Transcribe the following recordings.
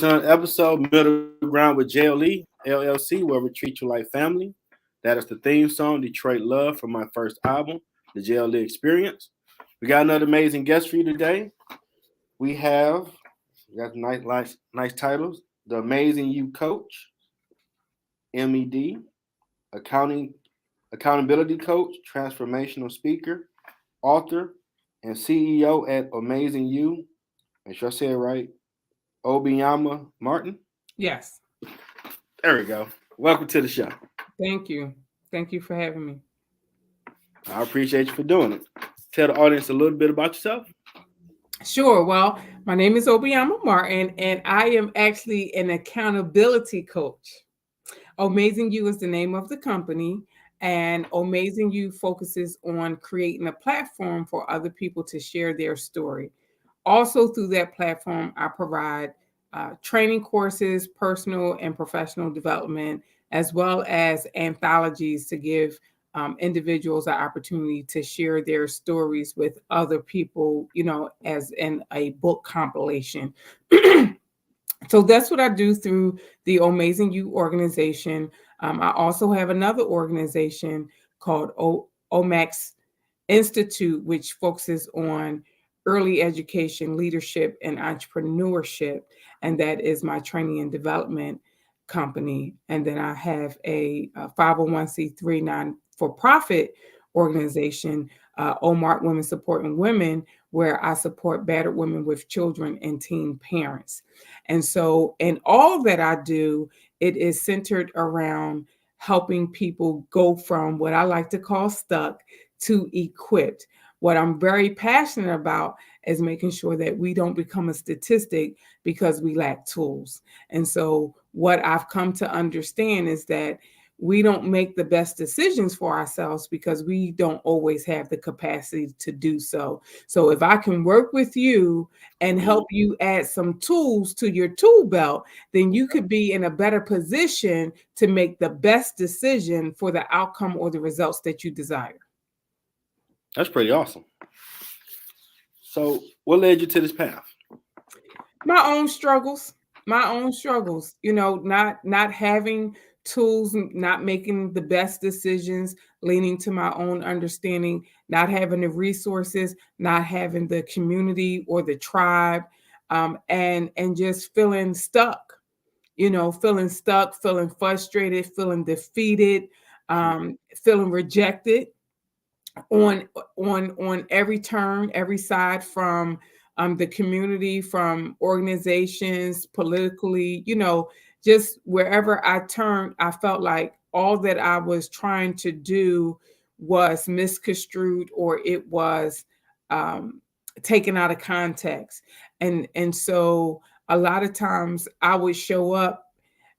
to another episode, Middle Ground with JLE L.L.C, where we treat you like family. That is the theme song, Detroit Love, from my first album, the JLE Experience. We got another amazing guest for you today. We have, we got nice titles, The Amazing You Coach, MED, Accounting, Accountability Coach, Transformational Speaker, Author, and CEO at Omazing You. Make sure I say it right. Obioma Martin. Yes. There we go. Welcome to the show. Thank you. Thank you for having me. I appreciate you for doing it. Tell the audience a little bit about yourself. Sure. Well, my name is Obioma Martin, and I am actually an accountability coach. Omazing You is the name of the company, and Omazing You focuses on creating a platform for other people to share their story. Also, through that platform, I provide training courses, personal and professional development, as well as anthologies to give individuals an opportunity to share their stories with other people, as in a book compilation. So that's what I do through the Omazing You organization. I also have another organization called OMAX Institute, which focuses on early education, leadership, and entrepreneurship. And that is my training and development company. And then I have a 501c3 non for profit organization, Omart Women Supporting Women, where I support battered women with children and teen parents. And so, in all that I do, it is centered around helping people go from what I like to call stuck to equipped. What I'm very passionate about is making sure that we don't become a statistic because we lack tools. And so, what I've come to understand is that we don't make the best decisions for ourselves because we don't always have the capacity to do so. So, if I can work with you and help you add some tools to your tool belt, then you could be in a better position to make the best decision for the outcome or the results that you desire. That's pretty awesome. So, what led you to this path? My own struggles, not having tools, not making the best decisions, leaning to my own understanding, not having the resources, not having the community or the tribe, and just feeling stuck, feeling frustrated, feeling defeated, feeling rejected on every turn, every side, from the community, from organizations, politically, just wherever I turned, I felt like all that I was trying to do was misconstrued, or it was um, taken out of context. And so a lot of times I would show up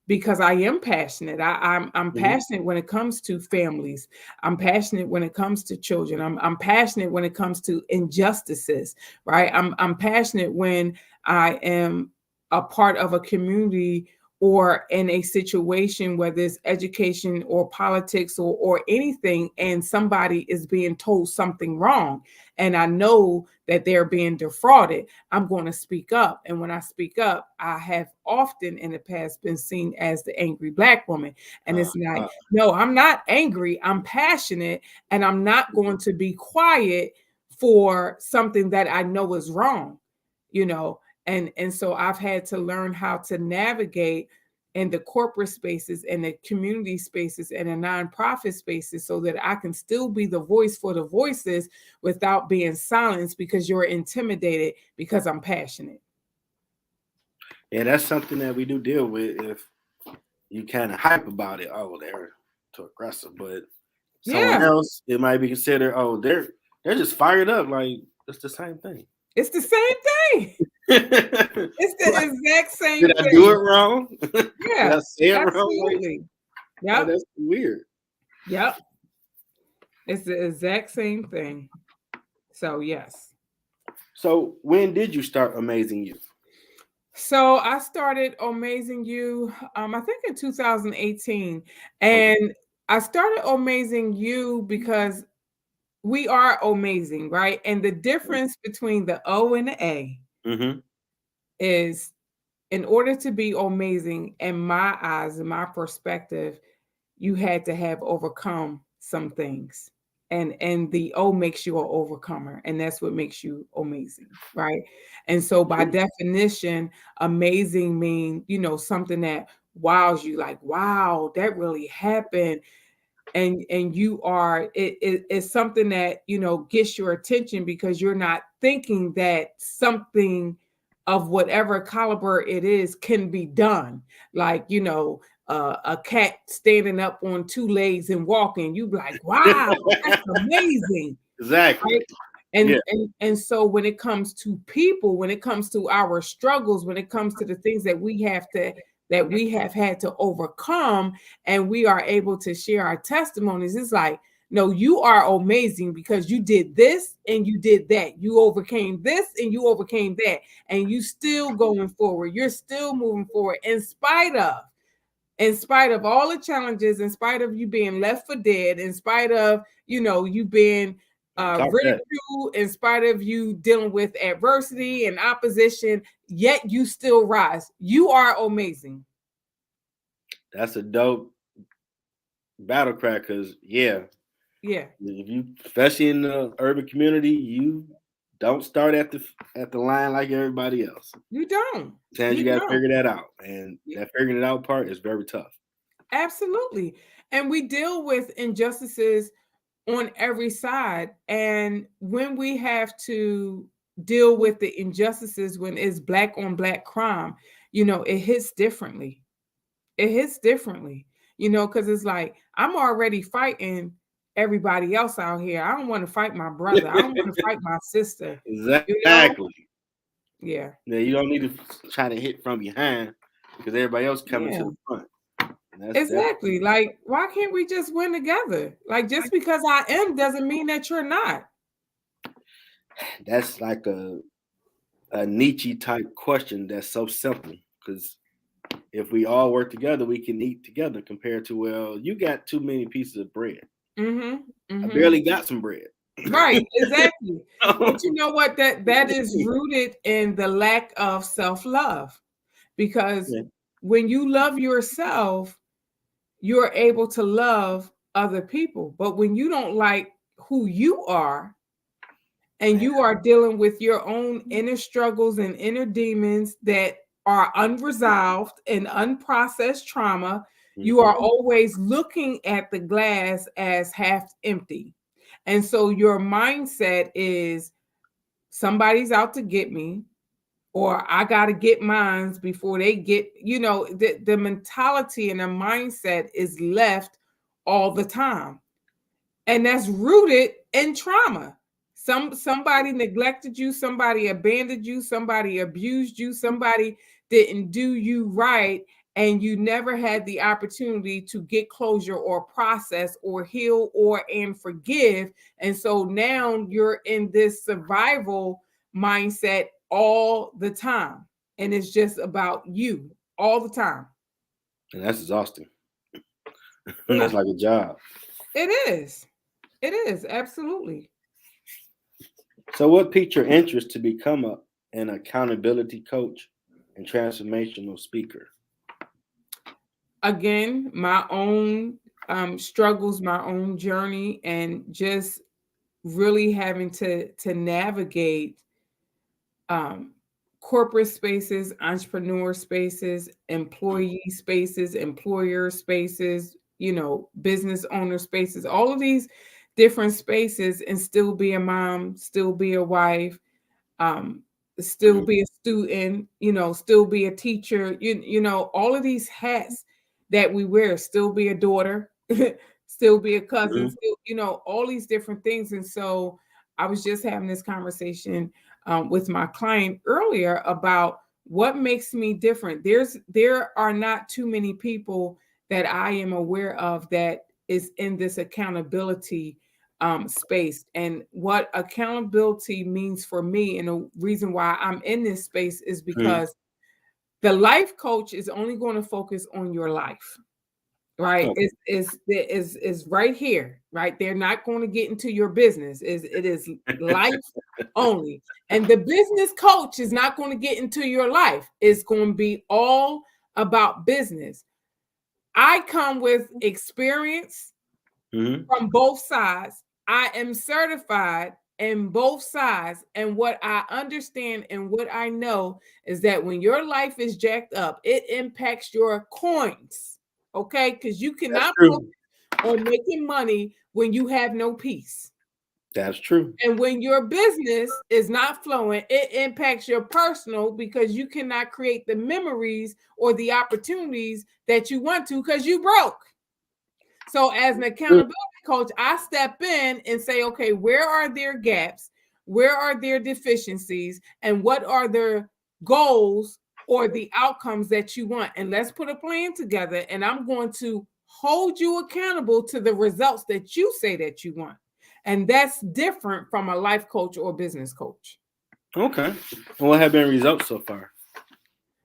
because I am passionate. I'm Mhm. passionate when it comes to families. I'm passionate when it comes to children. I'm passionate when it comes to injustices, right? I'm passionate when I am a part of a community or in a situation, whether it's education or politics or anything, and somebody is being told something wrong, and I know that they're being defrauded. I'm going to speak up. And when I speak up, I have often in the past been seen as the angry Black woman. And Uh, it's like, uh, no, I'm not angry. I'm passionate, and I'm not going to be quiet for something that I know is wrong, you know. And so I've had to learn how to navigate in the corporate spaces and the community spaces and the nonprofit spaces so that I can still be the voice for the voiceless without being silenced because you're intimidated because I'm passionate. yeah, that's something that we do deal with. If you kind of hype about it, oh, they're too aggressive. But someone Yeah, else, it might be considered, oh, they're just fired up. Like it's the same thing. it's the same thing. It's the Like, exact did same I do it thing. wrong? Did Yeah, I say it wrong? absolutely. Like Yep. that's weird. Yep. It's the exact same thing. So, yes. So when did you start Amazing You? So I started Omazing You, I think in 2018. Okay. And I started Omazing You because we are amazing, right? And the difference between the O and the A Mm-hmm. is in order to be amazing, in my eyes, in my perspective, you had to have overcome some things. And the O makes you an overcomer, and that's what makes you amazing, right? And so by definition, amazing mean, something that wows you, like, wow, that really happened. And you are it's something that gets your attention, because you're not thinking that something of whatever caliber it is can be done, like a cat standing up on two legs and walking. You be like, wow, that's amazing, Exactly. right? Yeah. And so when it comes to people, when it comes to our struggles, when it comes to the things that we have had to overcome, and we are able to share our testimonies, it's like, no, you are amazing because you did this and you did that. You overcame this and you overcame that. And you still going forward. You're still moving forward in spite of all the challenges, in spite of you being left for dead, in spite of you being Talk that. ridiculed, in spite of you dealing with adversity and opposition, yet you still rise. You are amazing. That's a dope battle cry, because Yeah, if you, especially in the urban community, you don't start at the line like everybody else. you don't. Sometimes you You got to don't. figure that out, and that figuring it out part is very tough. Absolutely. And we deal with injustices on every side. And when we have to deal with the injustices, when it's black on black crime, it hits differently. It hits differently, because it's like, I'm already fighting everybody else out here. I don't want to fight my brother. I don't want to fight my sister, you know? Exactly. Yeah. Yeah, you don't need to try to hit from behind because everybody else coming Yeah. to the front. And that's Exactly. Like, why can't we just win together? Like, just because I am doesn't mean that you're not. that's like a Nietzsche type question that's so simple, because if we all work together, we can eat together. Compared to, well, you got too many pieces of bread. Mm-hmm. I Mm-hmm. barely got some bread. Right, exactly. But you know what? That is rooted in the lack of self-love. Because Yeah. when you love yourself, you're able to love other people. But when you don't like who you are, and you are dealing with your own inner struggles and inner demons that are unresolved and unprocessed trauma, you Mhm. are always looking at the glass as half empty. And so your mindset is, somebody's out to get me, or I got to get mines before they get, the mentality and the mindset is left all the time. And that's rooted in trauma. Somebody neglected you, somebody abandoned you, somebody abused you, somebody didn't do you right, and you never had the opportunity to get closure or process or heal or and forgive. And so now you're in this survival mindset all the time, and it's just about you all the time. And that's exhausting. Yeah, That's like a job. it is. It is, absolutely. So, what piqued your interest to become an accountability coach and transformational speaker? Again, my own struggles, my own journey, and just really having to navigate um, corporate spaces, entrepreneur spaces, employee spaces, employer spaces, business owner spaces, all of these different spaces, and still be a mom, still be a wife, um, still Mhm. be a student, still be a teacher, all of these hats that we wear, still be a daughter, still be a cousin, Mhm. still, all these different things. And so I was just having this conversation with my client earlier about what makes me different. There are not too many people that I am aware of that is in this accountability space. And what accountability means for me, and the reason why I'm in this space, is Mhm. because the life coach is only going to focus on your life, right? Oh, Is right here, right? They're not going to get into your business. It is life only. And the business coach is not going to get into your life. It's going to be all about business. I come with experience from both sides. I am certified in both sides. And what I understand and what I know is that when your life is jacked up, it impacts your coins. Okay? Because you That's cannot true. focus on making money when you have no peace. That's true. And when your business is not flowing, it impacts your personal because you cannot create the memories or the opportunities that you want to because you broke. So as an accountability coach, I step in and say, okay, where are their gaps? Where are their deficiencies? And what are their goals or the outcomes that you want? And let's put a plan together. And I'm going to hold you accountable to the results that you say that you want. And that's different from a life coach or business coach. Okay. And what have been results so far?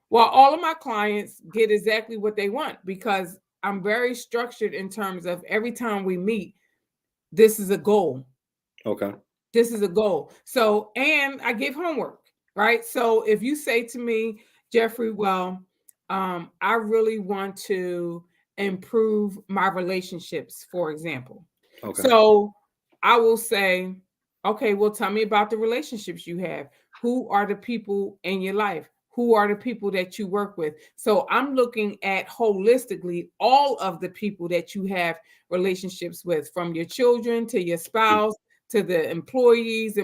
Well, all of my clients get exactly what they want because I'm very structured in terms of every time we meet, this is a goal. Okay. This is a goal. So, and I give homework, right? So if you say to me, Jeffrey, well, I really want to improve my relationships, for example. Okay. So I will say, okay, well, tell me about the relationships you have. Who are the people in your life? Who are the people that you work with? So I'm looking at holistically all of the people that you have relationships with, from your children to your spouse to the employees,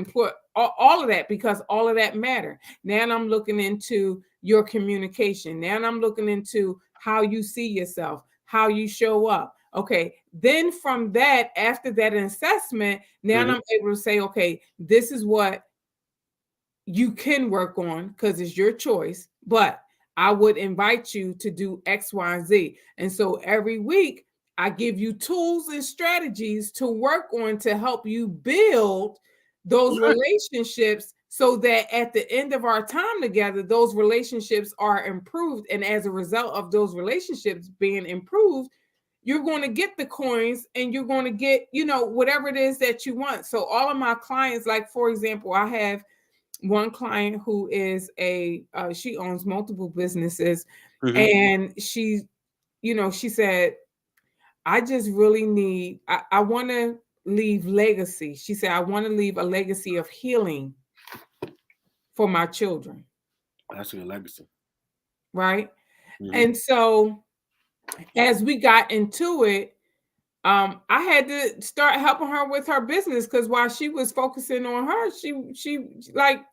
all of that, because all of that matter. Now I'm looking into your communication. Now I'm looking into how you see yourself, how you show up. Okay. Then from that, after that assessment, now I'm able to say, okay, this is what you can work on because it's your choice, but I would invite you to do X, Y, and Z. And so every week, I give you tools and strategies to work on to help you build those relationships so that at the end of our time together, those relationships are improved. And as a result of those relationships being improved, you're going to get the coins and you're going to get, whatever it is that you want. So all of my clients, like, for example, I have one client who is she owns multiple businesses, and she said, I just really need, I want to leave legacy. She said, I want to leave a legacy of healing for my children. That's a good legacy. Right. And so as we got into it, I had to start helping her with her business because while she was focusing on her, she like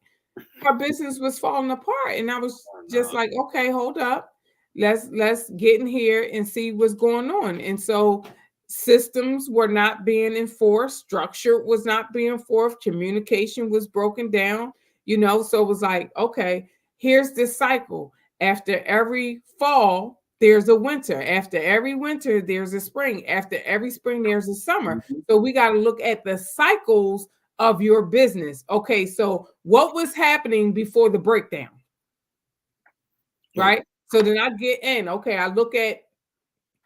her business was falling apart. And I was just like, okay, hold up. Let's get in here and see what's going on. And so systems were not being enforced, structure was not being enforced, communication was broken down, so it was like, okay, here's this cycle. After every fall, there's a winter. After every winter, there's a spring. After every spring, there's a summer. So we got to look at the cycles of your business. Okay, so what was happening before the breakdown? Right? So then I get in. Okay, I look at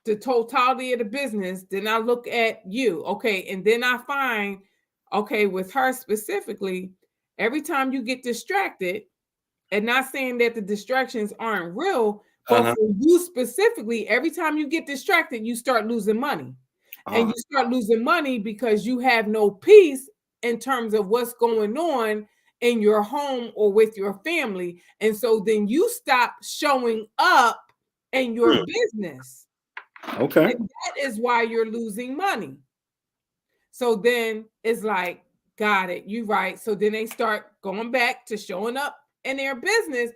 the totality of the business. Then I look at you. Okay, and then I find, okay, with her specifically, every time you get distracted, and not saying that the distractions aren't real, but for you specifically, every time you get distracted, you start losing money. And you start losing money because you have no peace in terms of what's going on in your home or with your family. And so then you stop showing up in your business. Okay. And that is why you're losing money. So then it's like, got it, you right. So then they start going back to showing up in their business.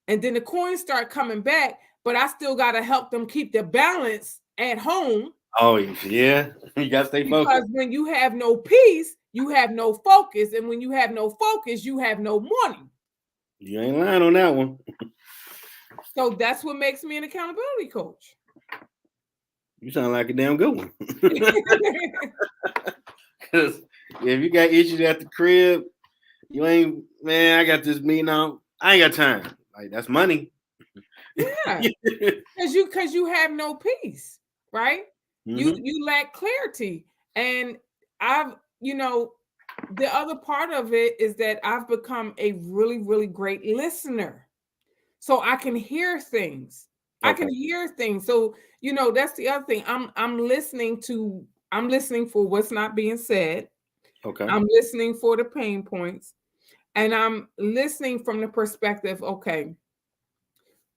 And then the coins start coming back, but I still got to help them keep the balance at home. Oh, yeah. You got to stay focused. Because when you have no peace, you have no focus. And when you have no focus, you have no money. You ain't lying on that one. So that's what makes me an accountability coach. You sound like a damn good one. Because if you got issues at the crib, you ain't, man, I got this meeting on. I ain't got time. Like, that's money. Yeah. Because you have no peace, right? You lack clarity. And I've, the other part of it is that I've become a really, really great listener. So I can hear things. I Okay. can hear things. So, that's the other thing. I'm listening for what's not being said. Okay. I'm listening for the pain points. And I'm listening from the perspective, okay,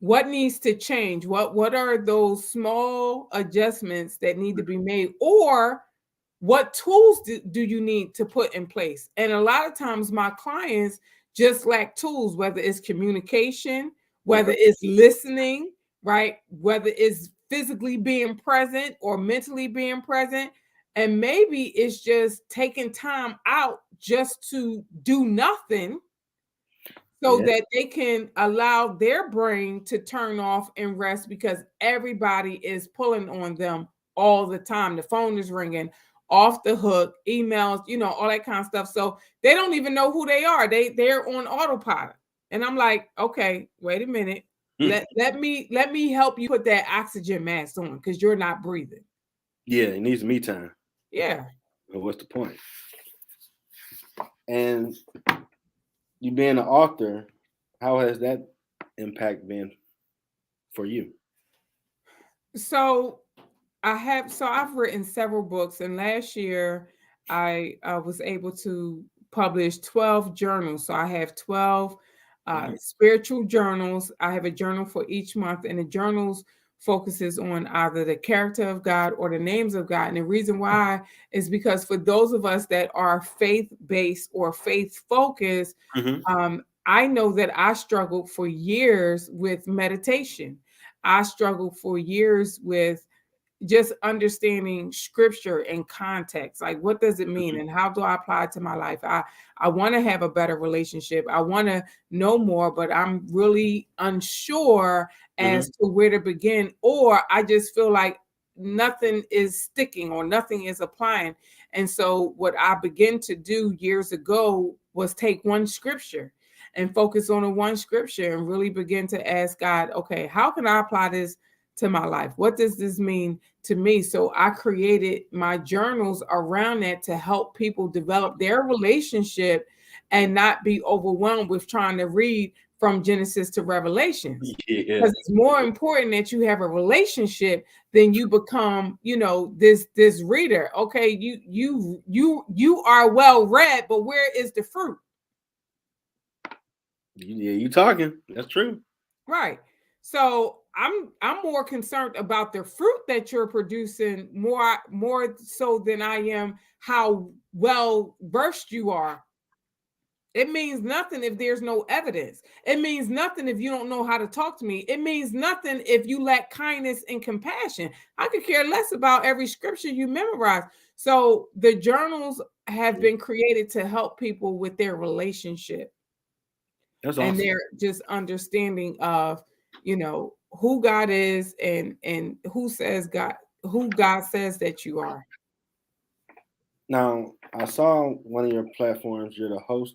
what needs to change? What are those small adjustments that need to be made? Or what tools do you need to put in place? And a lot of times my clients just lack tools, whether it's communication, whether Okay. it's listening, right? Whether it's physically being present or mentally being present. And maybe it's just taking time out just to do nothing so Yeah. that they can allow their brain to turn off and rest because everybody is pulling on them all the time. The phone is ringing off the hook, emails, all that kind of stuff. So they don't even know who they are. They're on autopilot. And I'm like, okay, wait a minute. Hmm. Let me help you put that oxygen mask on because you're not breathing. Yeah, it needs me time. Yeah. Well, what's the point? And you being an author, how has that impact been for you? So I've written several books, and last year I was able to publish 12 journals. So I have 12 Mhm. spiritual journals. I have a journal for each month, and the journals focuses on either the character of God or the names of God. And the reason why is because for those of us that are faith-based or faith-focused, Mhm. I know that I struggled for years with meditation. I struggled for years with just understanding scripture and context, like what does it mean Mhm. and how do I apply it to my life. I want to have a better relationship. I want to know more, but I'm really unsure as Mhm. to where to begin, or I just feel like nothing is sticking or nothing is applying. And so what I began to do years ago was take one scripture and focus on the one scripture and really begin to ask God, okay, how can I apply this to my life? What does this mean to me? So I created my journals around that to help people develop their relationship and not be overwhelmed with trying to read from Genesis to Revelations. Yeah. Because it's more important that you have a relationship than you become, this reader. Okay, you are well read, but where is the fruit? Yeah, you talking. That's true. Right. So I'm more concerned about the fruit that you're producing more so than I am how well versed you are. It means nothing if there's no evidence. It means nothing if you don't know how to talk to me. It means nothing if you lack kindness and compassion. I could care less about every scripture you memorize. So the journals have Mhm. been created to help people with their relationship That's and awesome. their just understanding of who God is and who God says that you are. Now, I saw one of your platforms. You're the host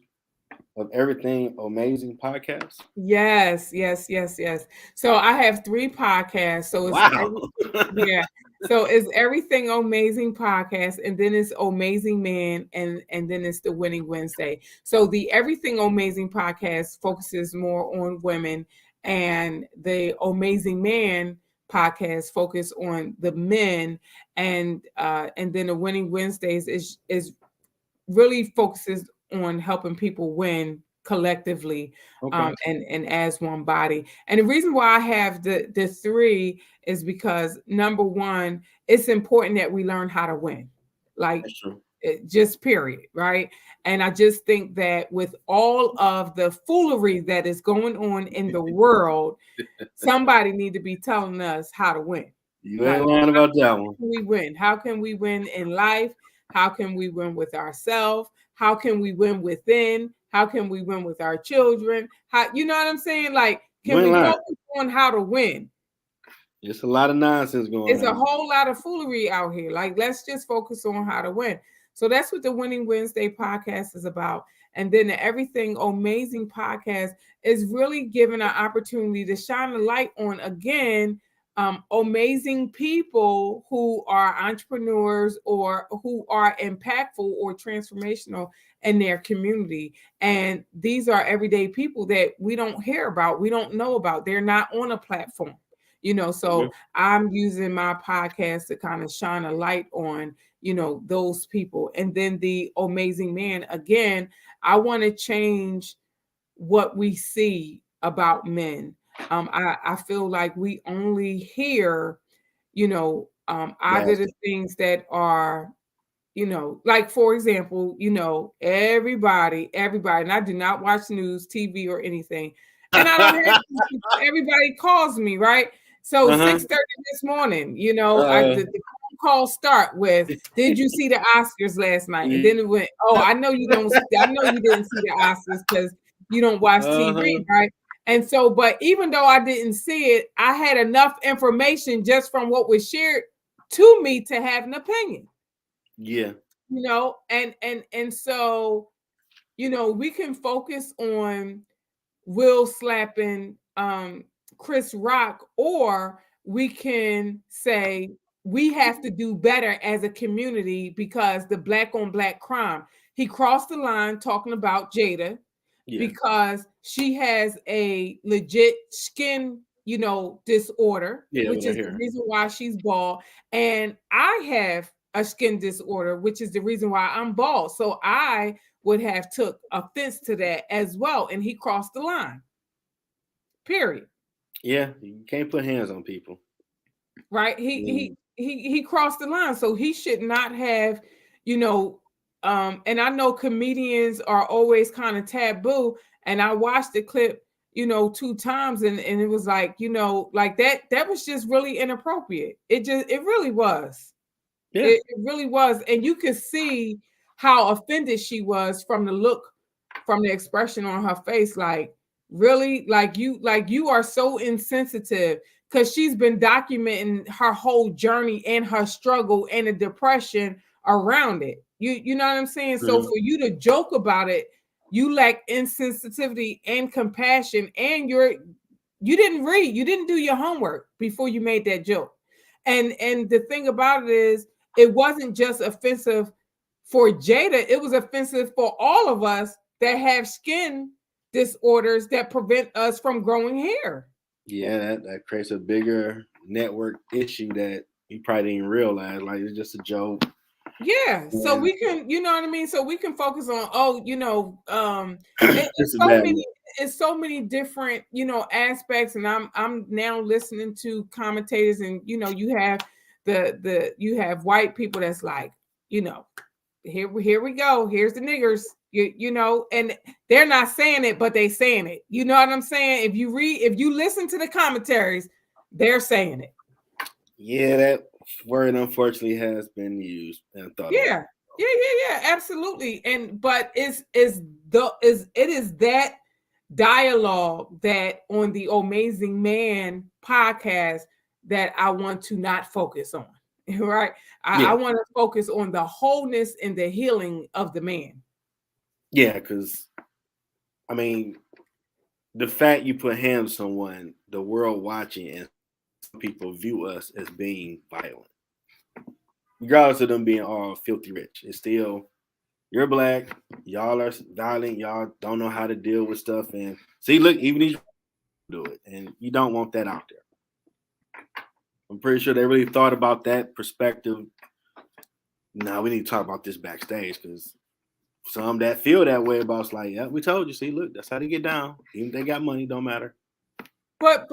of Everything Amazing podcast. Yes, yes, yes, yes. So I have 3 podcasts. Wow. Yeah. So it's Everything Amazing podcast, and then it's Amazing Man, and then it's the Winning Wednesday. So the Everything Amazing podcast focuses more on women, and the Amazing Man podcast focus on the men, and then the Winning Wednesdays is really focuses on helping people win collectively, Okay. and as one body. And the reason why I have the 3 is because number one, it's important that we learn how to win. Like That's true. just period, right? And I just think that with all of the foolery that is going on in the world, somebody need to be telling us how to win. You Like ain't lying about that one. we win? How can we win in life? How can we win with ourselves? How can we win within? How can we win with our children? How, you know what I'm saying? Like, You can ain't we lying. focus on how to win? It's a lot of nonsense going It's a on. whole lot of foolery out here. Like, let's just focus on how to win. So that's what the Winning Wednesday podcast is about. And then the Everything Amazing podcast is really giving an opportunity to shine a light on again amazing people who are entrepreneurs or who are impactful or transformational in their community. And these are everyday people that we don't hear about, we don't know about. They're not on a platform, Mhm. so I'm using my podcast to kind of shine a light on, those people. And then the amazing man, again, I want to change what we see about men. I feel like we only hear, either Bad the stuff. things that are, like for example, everybody, and I do not watch news, TV, or anything, and I don't have to, everybody calls me, right? So Uh-huh. 6:30 this morning, Uh, the phone calls start with, "Did you see the Oscars last night?" And then yeah. it went, "Oh, I know you don't. I know you didn't see the Oscars because you don't watch TV, Uh-huh. right?" And so, but even though I didn't see it, I had enough information just from what was shared to me to have an opinion, Yeah. and so, we can focus on Will slapping Chris Rock, or we can say we have to do better as a community because the black on black crime. He crossed the line talking about Jada Yeah. because she has a legit skin, disorder, Yeah, which with her is the hair. reason why she's bald. And I have a skin disorder, which is the reason why I'm bald. So I would have took offense to that as well. And he crossed the line, period. Yeah. You can't put hands on people. Right? I He mean, he he crossed the line. So he should not have, you know, and I know comedians are always kind of taboo. And I watched the clip, two times, and it was like, like that was just really inappropriate. It really was. yeah. It really was. And you could see how offended she was from the look, from the expression on her face. Like, really? Like you are so insensitive, because she's been documenting her whole journey and her struggle and the depression around it. You know what I'm saying? So Mhm. for you to joke about it, you lack insensitivity and compassion, and you didn't do your homework before you made that joke. And the thing about it is, it wasn't just offensive for Jada, it was offensive for all of us that have skin disorders that prevent us from growing hair. Yeah, that creates a bigger network issue that you probably didn't realize. Like it's just a joke. Yeah, so And we can, you know what I mean? So we can focus on, it's it's a so bad many, look. it's so many different, aspects. And I'm now listening to commentators, and you have you have white people that's like, you know, here we go. Here's the niggers. And they're not saying it, but they saying it. You know what I'm saying? If you listen to the commentaries, they're saying it. Yeah, that word unfortunately has been used and thought about. Yeah. Yeah, absolutely. And but it is that dialogue that on the Amazing Man podcast that I want to not focus on. Right. I Yeah, want to focus on the wholeness and the healing of the man. yeah, because I mean, the fact you put hands on someone, the world watching, and some people view us as being violent, regardless of them being all filthy rich. It's still you're black, y'all are violent, y'all don't know how to deal with stuff, and see, look, even these do it, and you don't want that out there. I'm pretty sure they really thought about that perspective. Now we need to talk about this backstage because some that feel that way about it's like, yeah, we told you. See, look, that's how they get down. Even if they got money, don't matter. But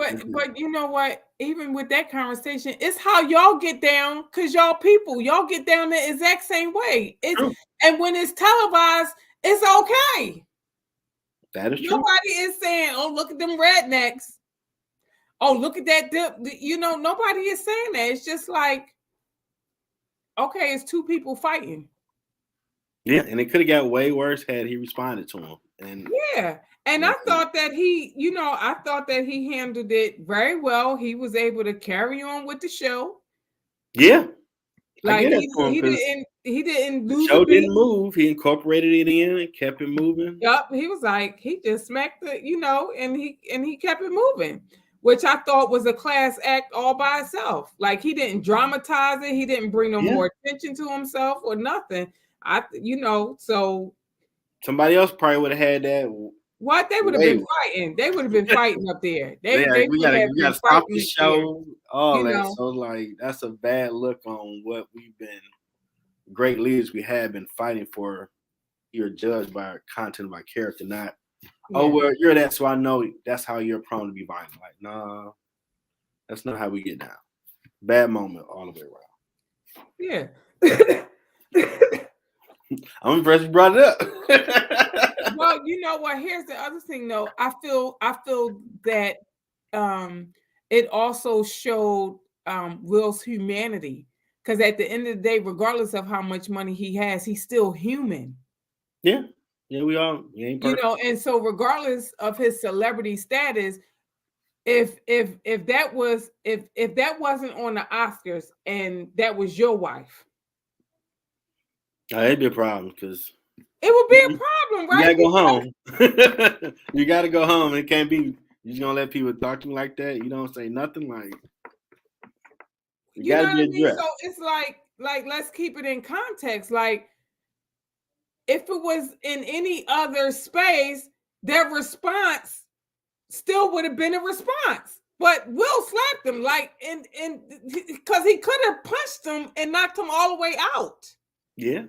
you know what? Even with that conversation, it's how y'all get down, because y'all get down the exact same way. It's True. And when it's televised, it's okay. That is true. Nobody is saying, "Oh, look at them rednecks. Oh, look at that dip." Nobody is saying that. It's just like, okay, it's two people fighting. Yeah, and it could have got way worse had he responded to him. And Yeah. And I thought that I thought that he handled it very well. He was able to carry on with the show. yeah, I Like get that to him he because didn't he didn't the lose a show beat. didn't move. He incorporated it in and kept it moving. Yup, he was like, he just smacked and he kept it moving. which I thought was a class act all by itself. Like he didn't dramatize it, he didn't bring no Yeah. more attention to himself or nothing. So Somebody else probably would have had that what they would have been way. fighting. They would have been fighting up there. Yeah, They we would gotta have we been gotta stop fighting the up there, show, all you that. know. So like that's a bad look on what we've been great leaders we have been fighting for. You're judged by our content, by character, not oh Yeah. well you're that, so I know that's how you're prone to be violent. Like, nah, that's not how we get down. Bad moment all the way around. Yeah. I'm impressed you brought it up. Well, you know what? Here's the other thing though. I feel that um it also showed Will's humanity. Because at the end of the day, regardless of how much money he has, he's still human. Yeah. Yeah, we ain't You perfect. know, and so regardless of his celebrity status, if that was if that wasn't on the Oscars and that was your wife, It'd be a problem because it would be you, a problem, you right? gotta go Because home. You gotta go home. It can't be you just gonna let people talk to you like that. You don't say nothing like it you know gotta what be I mean? So addressed. it's like let's keep it in context. Like if it was in any other space, their response still would have been a response. But Will slapped him like and because he could have punched him and knocked him all the way out. Yeah.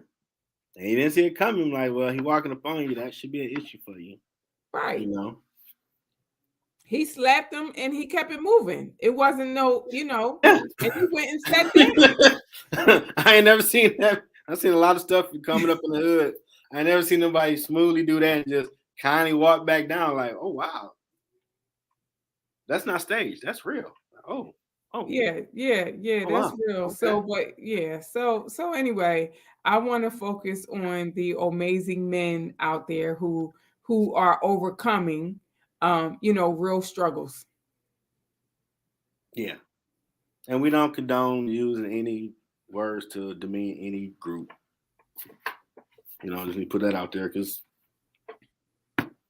And he didn't see it coming. Like, well, he walking up on you. That should be an issue for you. You Right. know. He slapped him and he kept it moving. It wasn't no, Yeah. and he went and sat down. I ain't never seen that. I've seen a lot of stuff coming up in the hood. I ain't never seen nobody smoothly do that and just kindly walk back down like, oh wow, that's not staged. That's real. Oh, oh, Yeah, oh that's wow. real. Okay. So, but yeah, so anyway, I want to focus on the amazing men out there who are overcoming real struggles. Yeah. And we don't condone using any words to demean any group. Just need to put that out there because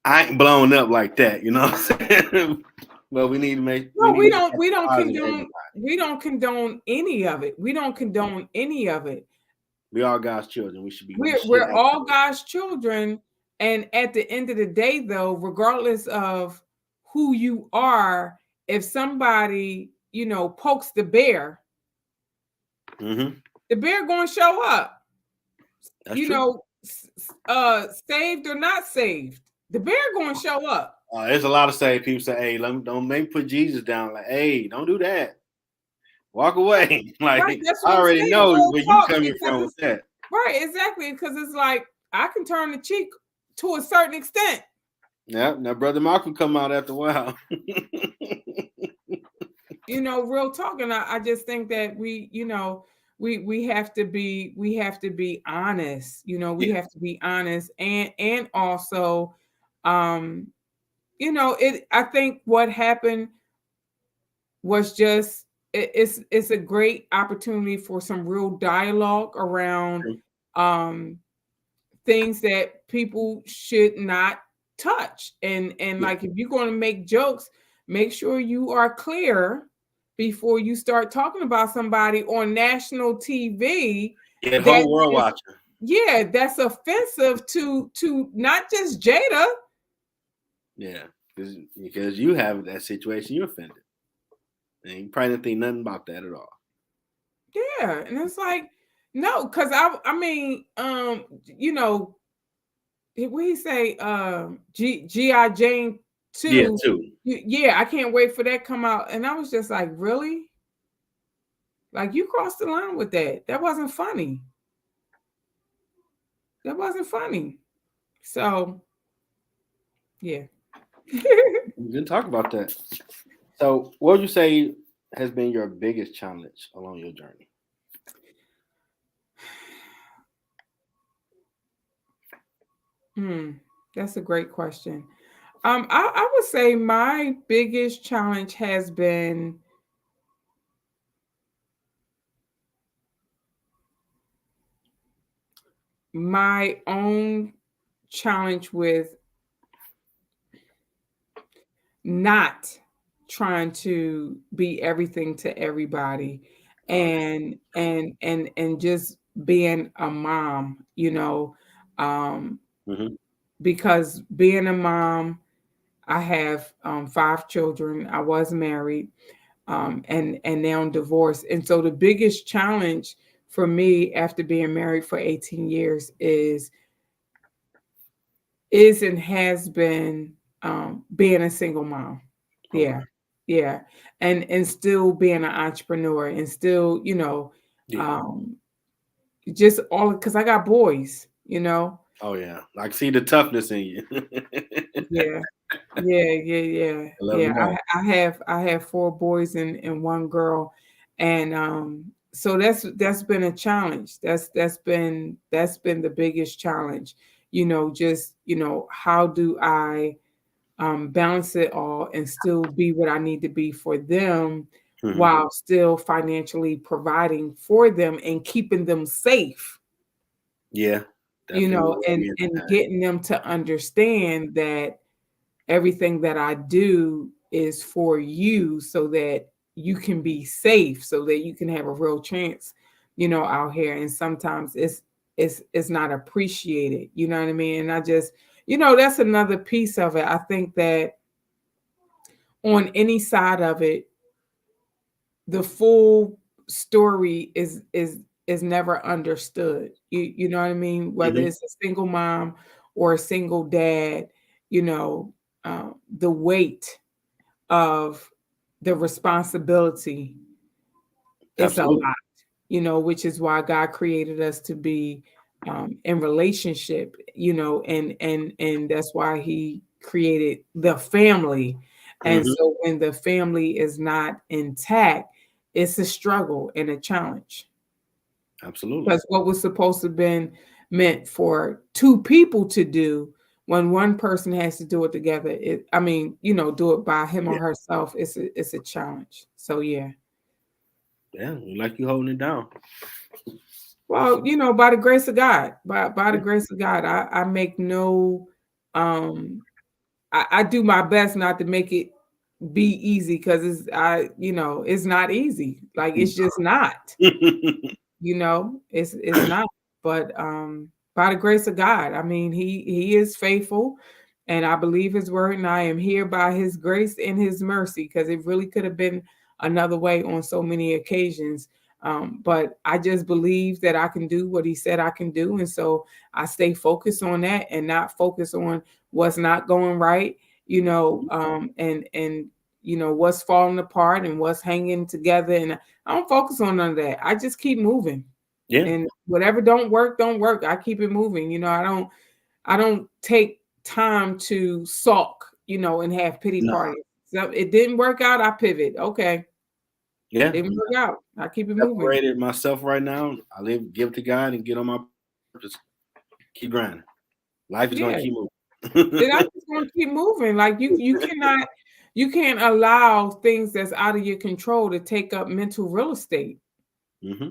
I ain't blown up like that. You know what I'm saying? But we No, need to make that positive we don't condone any of it. We don't condone any of it. we all God's children. We should We're act all that way. God's children, and at the end of the day, though, regardless of who you are, if somebody pokes Mm-hmm. the bear going to show up. That's You true. know, saved or not saved, the bear going to show up. There's a lot of say people say, "Hey, don't make me put Jesus down." Like, hey, don't do that. Walk away. Like, Right? That's I what I'm already saying. know Real where you talk, coming because from with it's that. right, exactly, because it's like I can turn the cheek to a certain extent. Yeah. Now, brother Malcolm come out after a while. Real talk. And I just think that we have to be honest. We Yeah. have to be honest, and also it I think what happened was just it's a great opportunity for some real dialogue around um things that people should not touch. And Yeah. like if you're going to make jokes, make sure you are clear before you start talking about somebody on national TV Yeah. that Whole world is, watching. yeah, that's offensive to not just Jada. Yeah. Because you have that situation, you're offended. And you probably didn't think nothing about that at all. Yeah, and it's like no, because I mean what he say GI Jane Yeah, 2. too. Yeah, I can't wait for that come out. And I was just like, really? Like you crossed the line with that. That wasn't funny. That wasn't funny. So yeah. We didn't talk about that. So, what would you say has been your biggest challenge along your journey? That's a great question. I would say my biggest challenge has been my own challenge with not trying to be everything to everybody, Oh, and just being a mom, um, hmm. because being a mom, I have 5 children. I was married, and now I'm divorced. And so the biggest challenge for me after being married for 18 years is and has been being a single mom. Okay. Yeah, yeah, and still being an entrepreneur, and still, Yeah. um, just all because I got boys. Oh yeah. I can see the toughness in you. Yeah, yeah. I love to Yeah, know. I have 4 boys and 1 girl, and so that's been a challenge. That's been the biggest challenge. Just how do I balance it all and still be what I need to be for them, Hmm. while still financially providing for them and keeping them safe, Yeah. Definitely and being getting them to understand that everything that I do is for you, so that you can be safe, so that you can have a real chance, out here. And sometimes it's not appreciated, you know what I mean? And I just, that's another piece of it. I think that on any side of it, the full story is never understood. You know what I mean? Whether Mhm. it's a single mom or a single dad, you know, the weight of the responsibility is a Absolutely. lot, which is why God created us to be in relationship, and that's why He created the family. And Mhm. so when the family is not intact, it's a struggle and a challenge. Absolutely. Because what was supposed to have been meant for 2 people to do, when one person has to do it together, do it by him or Yeah. herself, it's a challenge. So yeah. Yeah. We like you holding it down. Well, by the grace of God, by the Yeah. grace of God, I make no, um, I do my best not to make it be easy, because it's not easy. Like, it's just not. It's not. But by the grace of God, I mean, he is faithful, and I believe his word, and I am here by his grace and his mercy, because it really could have been another way on so many occasions. But I just believe that I can do what he said I can do, and so I stay focused on that and not focus on what's not going right, and what's falling apart and what's hanging together. And I don't focus on none of that. I just keep moving. Yeah. And whatever don't work, don't work. I keep it moving. I don't take time to sulk, and have pity No. parties. So it didn't work out, I pivot. Okay. Yeah. Didn't work out. I keep it moving. Separated myself right now. I live, give it to God, and get on my purpose. Keep grinding. Life is gonna Yeah. keep moving. Then I'm just gonna keep moving. Like, you can't allow things that's out of your control to take up mental real estate. Hmm.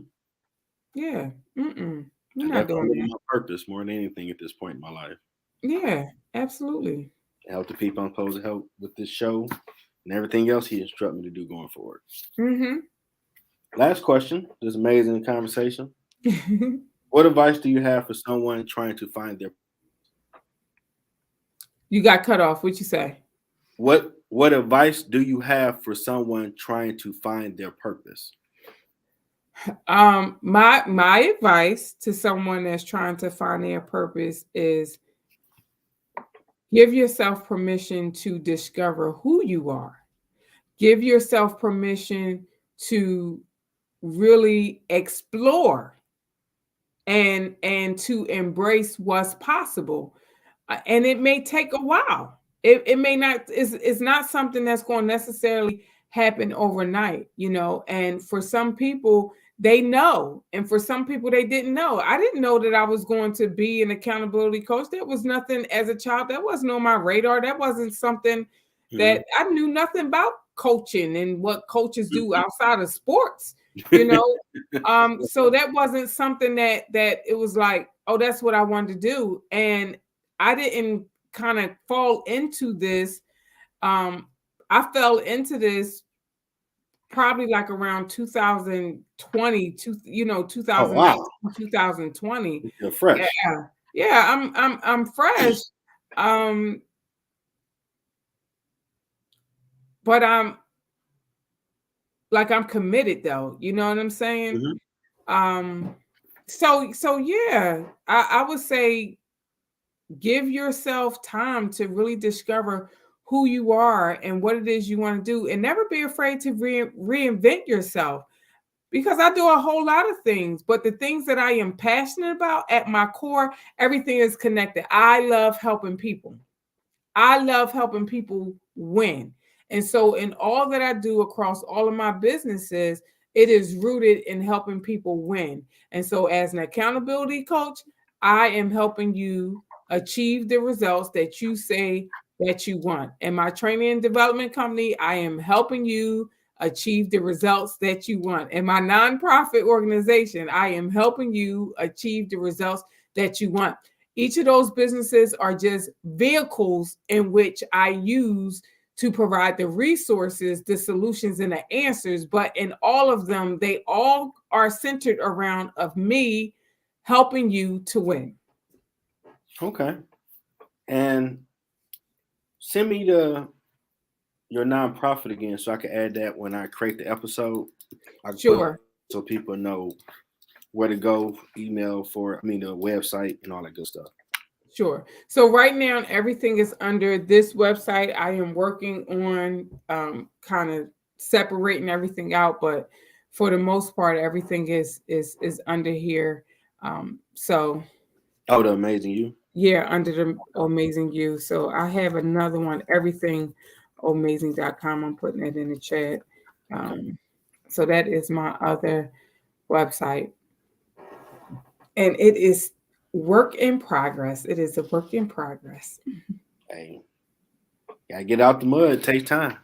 Yeah. Mm-mm. I We're not definitely doing live that. my purpose more than anything at this point in my life. Yeah, absolutely. Help the people I'm supposed to help with this show and everything else He instructed me to do going forward. Mm-hmm. Last question. This amazing conversation. What advice do you have for someone trying to find their You got cut off. What you say? what advice do you have for someone trying to find their purpose? My advice to someone that's trying to find their purpose is give yourself permission to discover who you are. Give yourself permission to really explore and to embrace what's possible. And it may take a while. It may not, it's not something that's going to necessarily happen overnight, and for some people they know, and for some people they didn't know. I didn't know that I was going to be an accountability coach. That was nothing as a child. That wasn't on my radar. That wasn't something Mhm. that I knew nothing about coaching and what coaches do outside of sports, you know. So that wasn't something that it was like, oh, that's what I wanted to do. And I didn't kind of fall into this um I fell into this probably like around 2020, 2019, wow. 2020. You're fresh. Yeah. Yeah, I'm fresh. Um, but I'm committed though. You know what I'm saying? Mhm. Um, so yeah, I would say give yourself time to really discover who you are and what it is you want to do, and never be afraid to reinvent yourself, because I do a whole lot of things, but the things that I am passionate about at my core, everything is connected. I love helping people. I love helping people win. And so, in all that I do across all of my businesses, it is rooted in helping people win. And so, as an accountability coach, I am helping you achieve the results that you say that you want. In my training and development company, I am helping you achieve the results that you want. In my nonprofit organization, I am helping you achieve the results that you want. Each of those businesses are just vehicles in which I use to provide the resources, the solutions, and the answers. But in all of them, they all are centered around of me helping you to win. Okay. And send me your nonprofit again so I can add that when I create the episode. I can put it Sure. so people know where to go, email for, the website and all that good stuff. Sure. So right now, everything is under this website. I am working on kind of separating everything out, but for the most part, everything is under here. So Oh, the Amazing You. yeah, under the Omazing You. So I have another one, everythingomazing.com. I'm putting it in the chat. Okay. So that is my other website. And it is work in progress. It is a work in progress. Hey, gotta get out the mud. It takes time.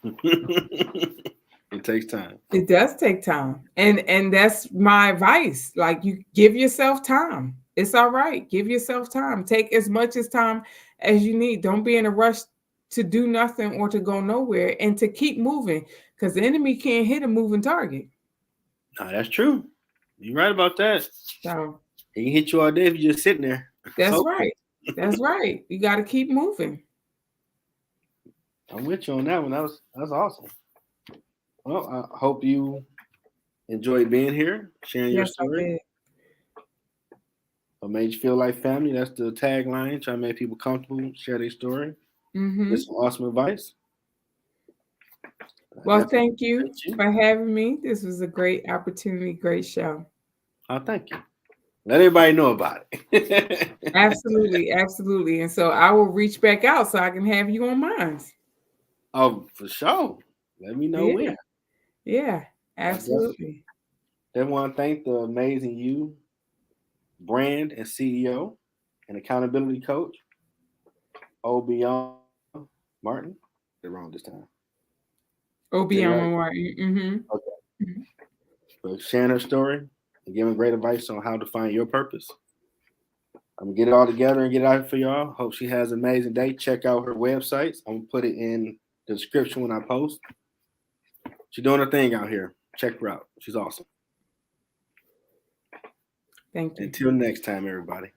It takes time. It does take time. And that's my advice. Like, you give yourself time. It's all right. Give yourself time. Take as much as time as you need. Don't be in a rush to do nothing or to go nowhere, and to keep moving, because the enemy can't hit a moving target. No, that's true. You're right about that. So He can hit you all day if you're just sitting there. that's Hoping. right. That's right. You got to keep moving. I'm with you on that one. That's awesome. Well, I hope you enjoyed being here, sharing your Yes, I story. did. What made you feel like family? That's the tagline. Try to make people comfortable, share their story. Mm-hmm. Get some awesome advice. I Well, definitely thank you appreciate you. for having me. This was a great opportunity, great show. Oh, thank you. Let everybody know about it. Absolutely, absolutely. And so I will reach back out so I can have you on mine. Oh, for sure. Let me know Yeah, when. yeah, I definitely, absolutely. definitely want to thank the Amazing You brand and CEO and accountability coach, Obioma Martin. They're wrong this time. Get it Obioma right. Martin. Okay. Mm-hmm. For sharing her story and giving great advice on how to find your purpose. I'm gonna get it all together and get it out for y'all. Hope she has an amazing day. Check out her websites. I'm gonna put it in the description when I post. She's doing her thing out here. Check her out. She's awesome. Thank you. Until next time, everybody.